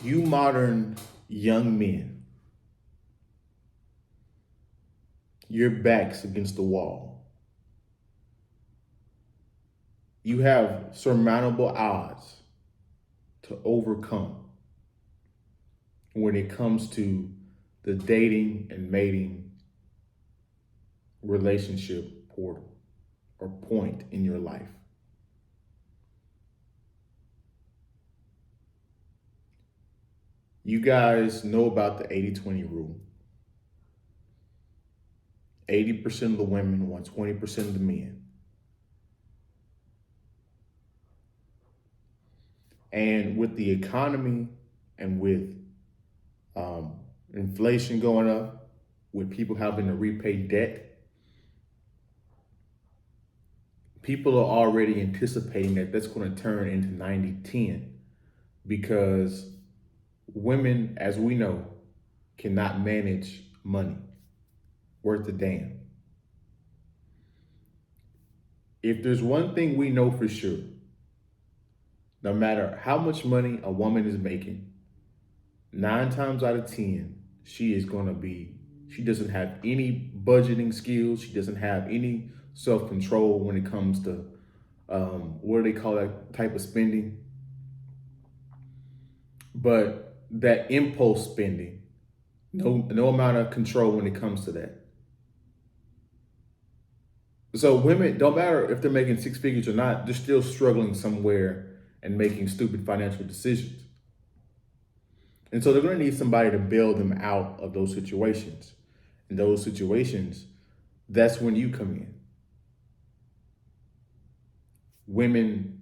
You modern young men, your back's against the wall. You have surmountable odds to overcome when it comes to the dating and mating relationship portal or point in your life. You guys know about the 80-20 rule. 80% of the women want 20% of the men. And with the economy and with inflation going up, with people having to repay debt, people are already anticipating that that's going to turn into 90-10 because women, as we know, cannot manage money worth a damn. If there's one thing we know for sure, no matter how much money a woman is making, 9 times out of 10, she doesn't have any budgeting skills. She doesn't have any self-control when it comes to, what do they call that type of spending? But that impulse spending, no amount of control when it comes to that. So women, don't matter if they're making 6 figures or not, they're still struggling somewhere and making stupid financial decisions. And so they're going to need somebody to bail them out of those situations. In those situations, that's when you come in. Women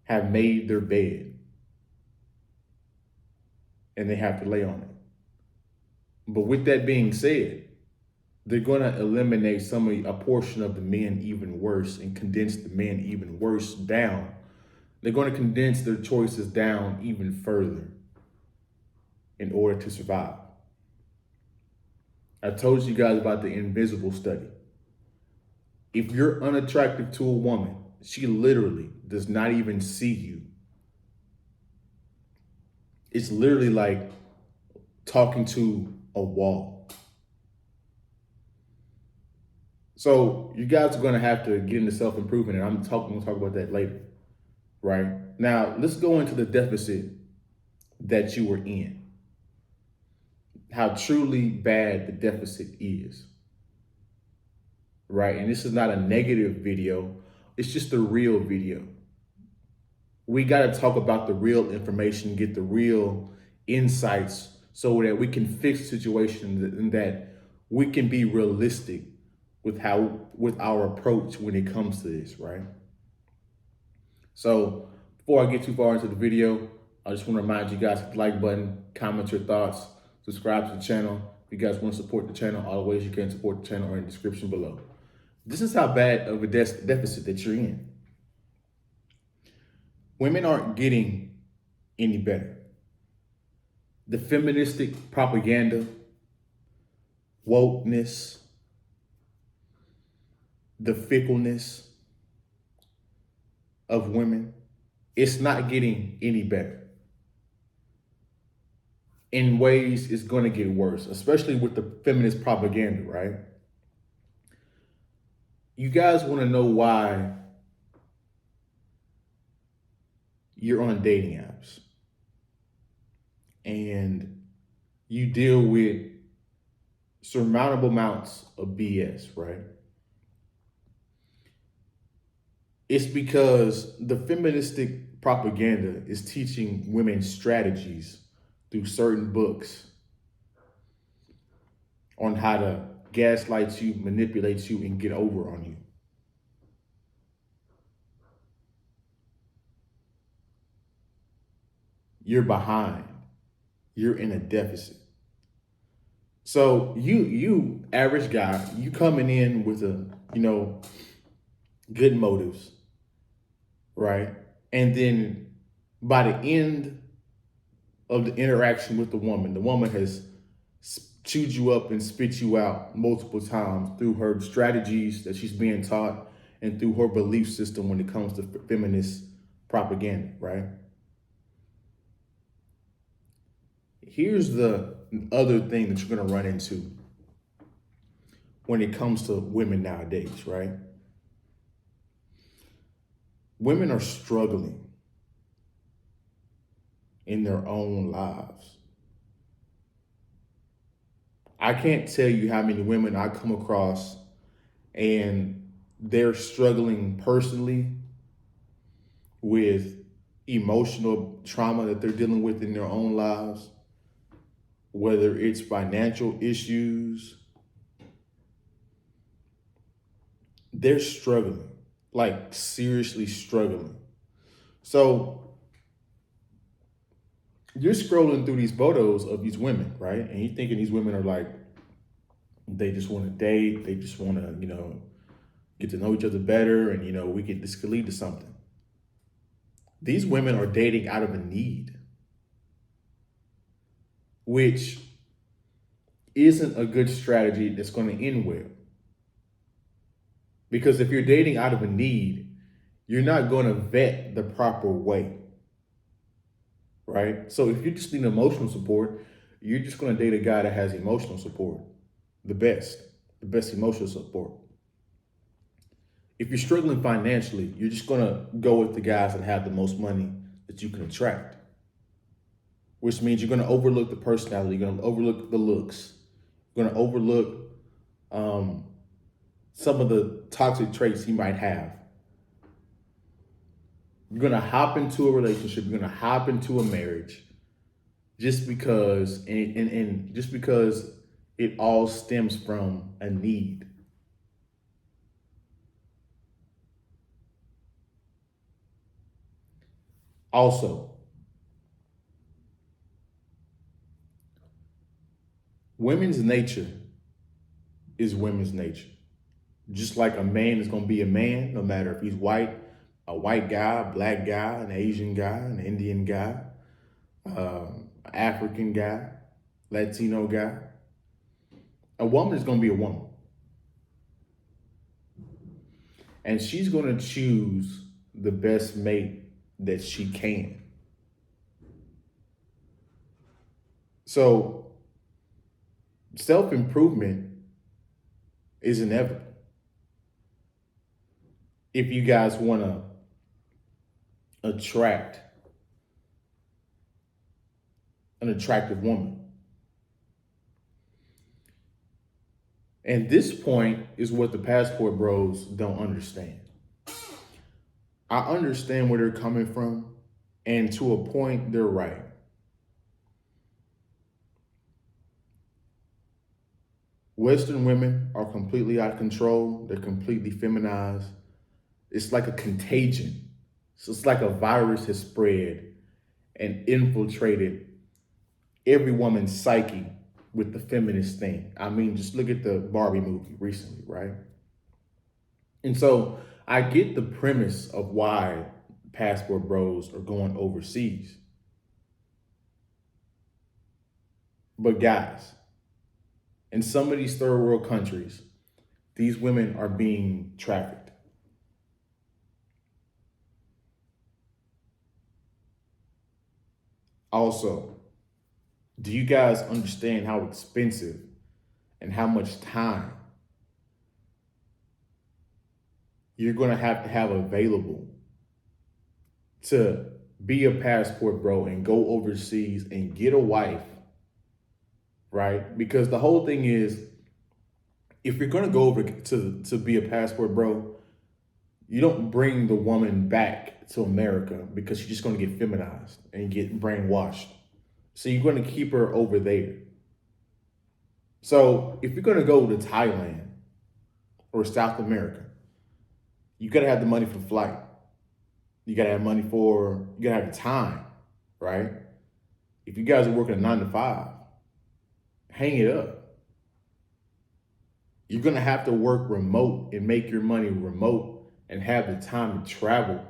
have made their bed and they have to lay on it. But with that being said, they're going to eliminate a portion of the men even worse and condense the men even worse down. They're going to condense their choices down even further in order to survive. I told you guys about the invisible study. If you're unattractive to a woman, she literally does not even see you. It's literally like talking to a wall. So you guys are going to have to get into self-improvement, and I'm going to talk about that later, right? Now, let's go into the deficit that you were in. How truly bad the deficit is, right? And this is not a negative video. It's just a real video. We got to talk about the real information, get the real insights so that we can fix situations and that we can be realistic with our approach when it comes to this, right? So before I get too far into the video, I just want to remind you guys, hit the like button, comment your thoughts, subscribe to the channel. If you guys want to support the channel, all the ways you can support the channel are in the description below. This is how bad of a deficit that you're in. Women aren't getting any better. The feministic propaganda, wokeness, the fickleness of women, it's not getting any better. In ways, it's going to get worse, especially with the feminist propaganda, right? You guys want to know why you're on dating apps and you deal with surmountable amounts of BS, right? It's because the feministic propaganda is teaching women strategies through certain books on how to gaslight you, manipulate you, and get over on you. You're behind. You're in a deficit. So you average guy, you coming in with good motives, right? And then by the end of the interaction with the woman has chewed you up and spit you out multiple times through her strategies that she's being taught and through her belief system when it comes to feminist propaganda, right? here's the other thing that you're going to run into when it comes to women nowadays, right? Women are struggling in their own lives. I can't tell you how many women I come across and they're struggling personally with emotional trauma that they're dealing with in their own lives, whether it's financial issues. They're struggling, like seriously struggling. So you're scrolling through these photos of these women, right? And you're thinking these women are like, they just want to date, they just want to, get to know each other better, and this could lead to something. These women are dating out of a need, which isn't a good strategy that's going to end well. Because if you're dating out of a need, you're not going to vet the proper way, right? So if you just need emotional support, you're just going to date a guy that has emotional support, the best emotional support. If you're struggling financially, you're just going to go with the guys that have the most money that you can attract, which means you're going to overlook the personality, you're going to overlook the looks, you're going to overlook some of the toxic traits he might have. You're going to hop into a relationship, you're going to hop into a marriage just because, and just because it all stems from a need. Also, women's nature is women's nature. Just like a man is going to be a man, no matter if he's white, a white guy, a black guy, an Asian guy, an Indian guy, African guy, Latino guy. A woman is going to be a woman. And she's going to choose the best mate that she can. So, self-improvement is inevitable if you guys want to attract an attractive woman. And this point is what the passport bros don't understand. I understand where they're coming from, and to a point, they're right. Western women are completely out of control. They're completely feminized. It's like a contagion. So it's like a virus has spread and infiltrated every woman's psyche with the feminist thing. I mean, just look at the Barbie movie recently, right? And so I get the premise of why passport bros are going overseas. But guys, in some of these third world countries, these women are being trafficked. Also, do you guys understand how expensive and how much time you're going to have available to be a passport bro and go overseas and get a wife, right? Because the whole thing is, if you're going to go over to be a passport bro, you don't bring the woman back to America because she's just going to get feminized and get brainwashed. So you're going to keep her over there. So if you're going to go to Thailand or South America, you got to have the money for the flight. You got to have you got to have the time, right? If you guys are working a 9 to 5, hang it up. You're going to have to work remote and make your money remote and have the time to travel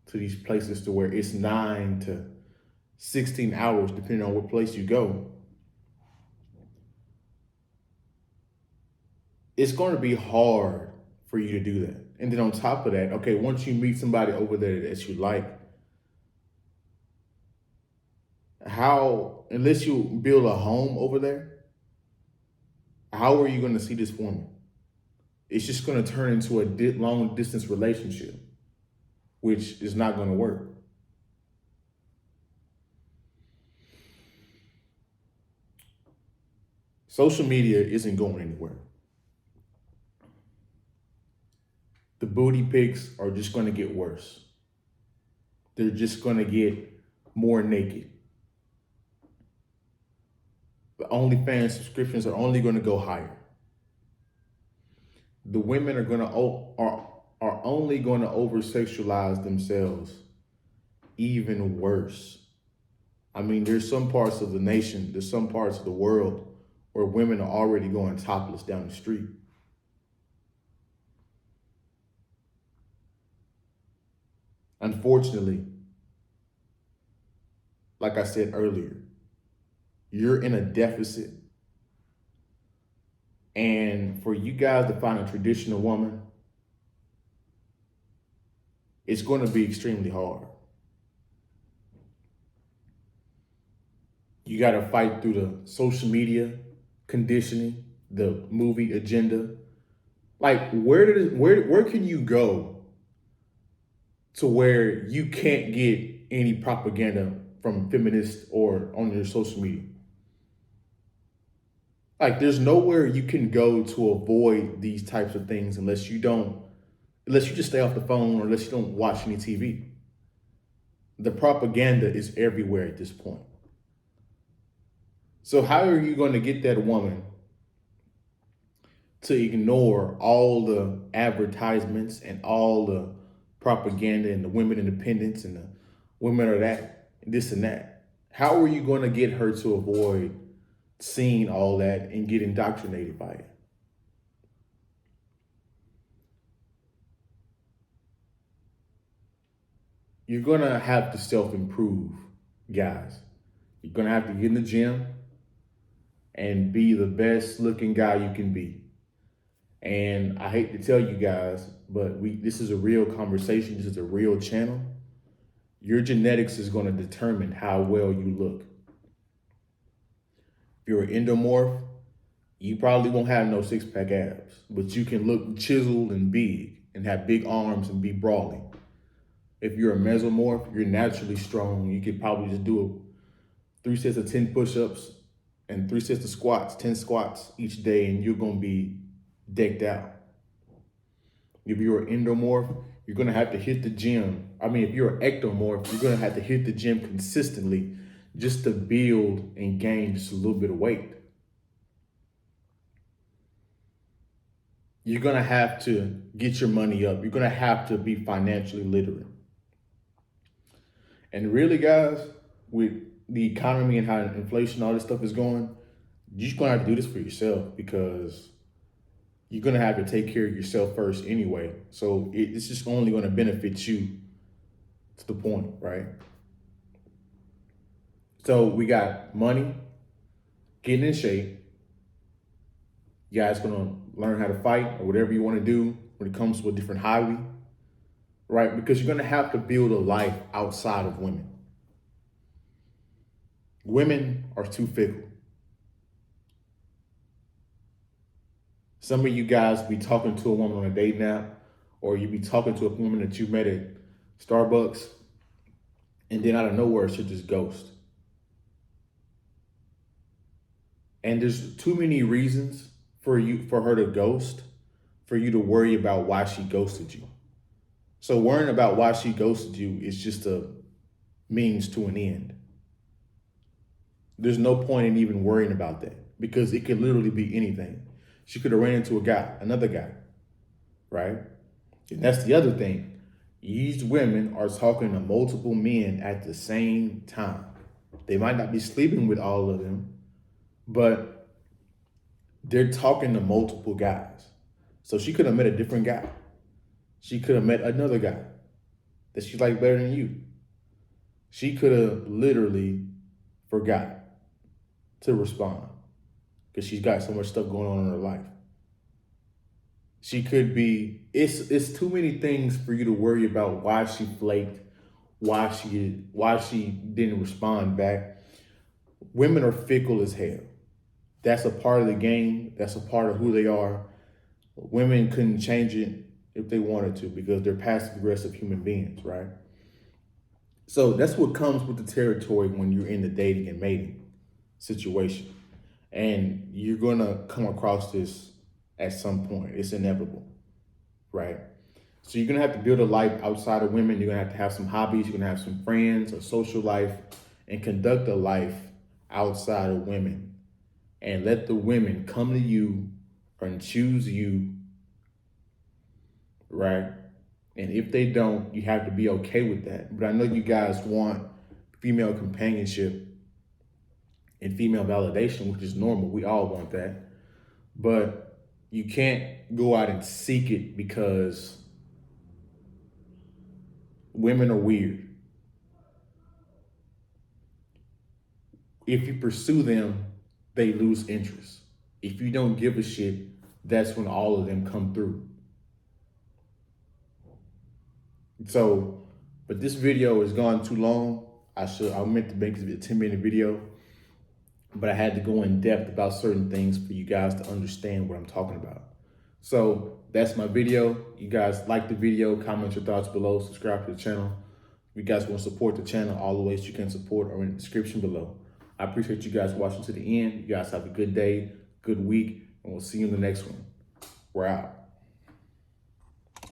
to these places to where it's 9 to 16 hours, depending on what place you go. It's going to be hard for you to do that. And then on top of that, okay, once you meet somebody over there that you like, How, unless you build a home over there, how are you going to see this woman? It's just going to turn into a long distance relationship, which is not going to work. Social media isn't going anywhere. The booty pics are just going to get worse. They're just going to get more naked. The OnlyFans subscriptions are only going to go higher. The women are only going to over sexualize themselves even worse. I mean, there's some parts of the nation, there's some parts of the world where women are already going topless down the street. Unfortunately, like I said earlier, you're in a deficit. And for you guys to find a traditional woman, it's going to be extremely hard. You got to fight through the social media conditioning, the movie agenda. Like, where can you go to where you can't get any propaganda from feminists or on your social media? Like, there's nowhere you can go to avoid these types of things unless you just stay off the phone or unless you don't watch any TV. The propaganda is everywhere at this point. So how are you going to get that woman to ignore all the advertisements and all the propaganda and the women independence and the women are that, this and that? How are you going to get her to avoid seeing all that and get indoctrinated by it? You're going to have to self-improve, guys. You're going to have to get in the gym and be the best looking guy you can be. And I hate to tell you guys, but this is a real conversation. This is a real channel. Your genetics is going to determine how well you look. If you're an endomorph, you probably won't have no six-pack abs, but you can look chiseled and big and have big arms and be brawling. If you're a mesomorph, you're naturally strong. You could probably just do 3 sets of 10 push-ups and 3 sets of squats, 10 squats each day, and you're going to be decked out. If you're an endomorph, you're going to have to hit the gym. I mean, if you're an ectomorph, you're going to have to hit the gym consistently just to build and gain just a little bit of weight. You're going to have to get your money up. You're going to have to be financially literate. And really, guys, with the economy and how inflation, all this stuff is going, you're just going to have to do this for yourself because you're going to have to take care of yourself first anyway. So it's just only going to benefit you to the point, right? So we got money, getting in shape. You guys going to learn how to fight or whatever you want to do when it comes to a different hobby, right? Because you're going to have to build a life outside of women. Women are too fickle. Some of you guys be talking to a woman on a date now, or you be talking to a woman that you met at Starbucks, and then out of nowhere, she'll just ghost. And there's too many reasons for her to ghost, for you to worry about why she ghosted you. So worrying about why she ghosted you is just a means to an end. There's no point in even worrying about that because it could literally be anything. She could have ran into another guy, right? And that's the other thing. These women are talking to multiple men at the same time. They might not be sleeping with all of them, but they're talking to multiple guys. So she could have met a different guy. She could have met another guy that she liked better than you. She could have literally forgot to respond because she's got so much stuff going on in her life. She could be, it's too many things for you to worry about why she flaked, why she didn't respond back. women are fickle as hell. That's a part of the game. That's a part of who they are. Women couldn't change it if they wanted to because they're passive aggressive human beings, right? So that's what comes with the territory when you're in the dating and mating situation. And you're gonna come across this at some point. It's inevitable, right? So you're gonna have to build a life outside of women. You're gonna have some hobbies. You're gonna have some friends, a social life, and conduct a life outside of women. And let the women come to you and choose you, right? And if they don't, you have to be okay with that. But I know you guys want female companionship and female validation, which is normal. We all want that. But you can't go out and seek it because women are weird. If you pursue them, they lose interest. If you don't give a shit, that's when all of them come through. So, but this video has gone too long. I meant to make it a 10-minute video, but I had to go in depth about certain things for you guys to understand what I'm talking about. So that's my video. You guys like the video, comment your thoughts below, subscribe to the channel. If you guys want to support the channel, all the ways you can support are in the description below. I appreciate you guys watching to the end. You guys have a good day, good week, and we'll see you in the next one. We're out.